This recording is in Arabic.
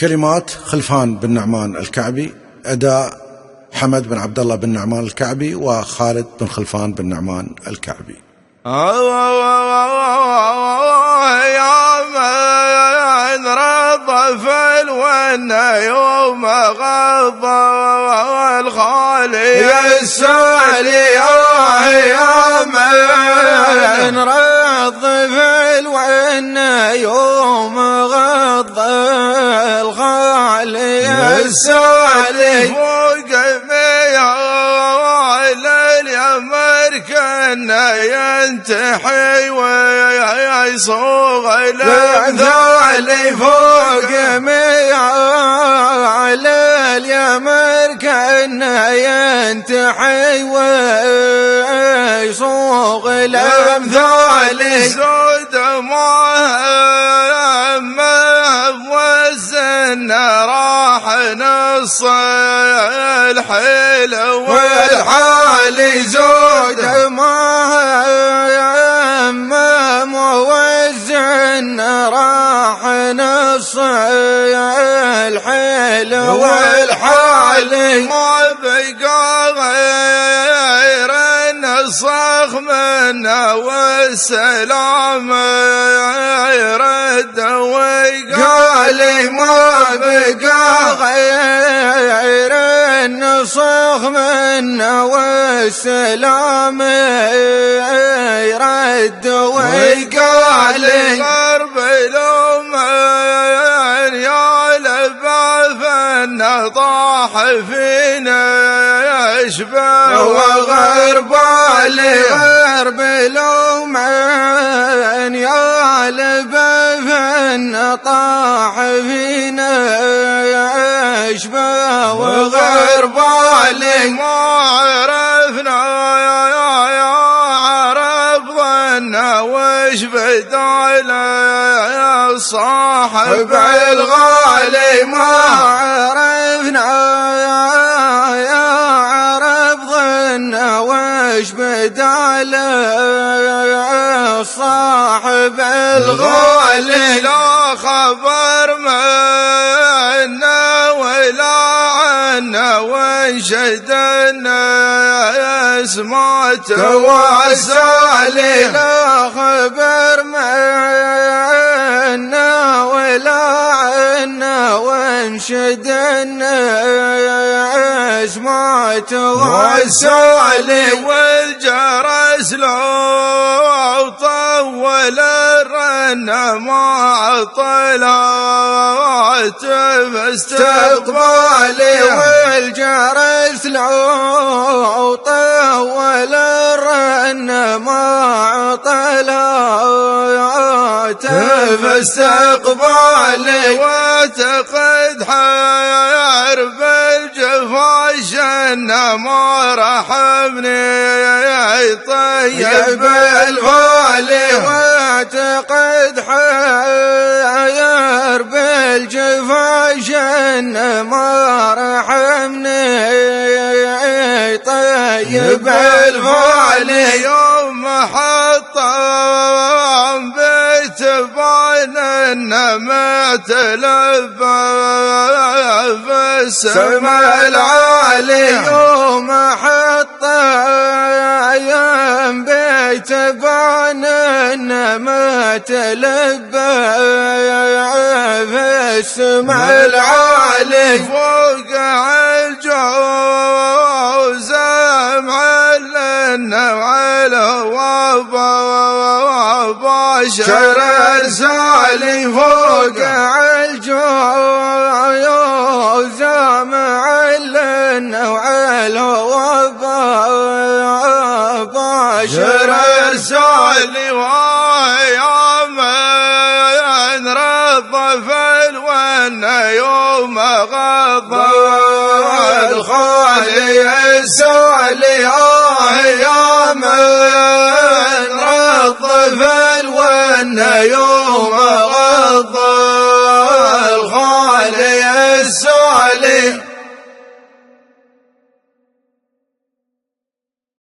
كلمات خلفان بن نعمان الكعبي، أداء حمد بن عبد الله بن نعمان الكعبي وخالد بن خلفان بن نعمان الكعبي. يا من رضف الونا يوم غض الخالي السالي، يا من رضف الونا يوم غض الخالي السالي، فوق ميال اليمر كنا ينتحي ويصوغ الامثال، فوق ميال اليمر كنا ينتحي ويصوغ الامثال، سود مهمه والسن راح نص الحيل والحال، زود مهمم والزن راح نص الحيل والحال، ما بقى غير النصخ منا والسلام يرد ويقال، ما بقى غير النصخ منا والسلام يرد ويقال، غرب الأمر يا لبافنا طاح فينا يشبه، وغرب غرب الأمر يا لبافنا طاح فينا يشبه، وغرب ما عرفنا يا عرب ظنا وش بدانا يا صاحب الغالي، ما عرفنا يا عرب ظنا وش بدانا يا صاحب الغالي، لا خبر منا ولا عنا وانشدنا اسمات وسالي، لا خبر منا ولا عنا وانشدنا اسمات وسالي، والجرس لو طول الرن ما طلعت باستقبالي، والجرس لو طول الرن ما طلعت باستقبالي، وتقد حرب الجفا شنا ما رحمني طيب الفالي، وتقد حرب الجفا شنا ما رحمني طيب الفالي، يوم حطم بيت بانا ما تلبى السما العالي، يوم حطم بيت بانا ما تلبى السما العالي، فوقع الجوز معلنا وعلى باشر الرسالي، فوقع الجوز معلنا وعلى باشر الرسالي، ويا من رضف الونا يوم غض الخالي السالي، يا من رضف الونا يوم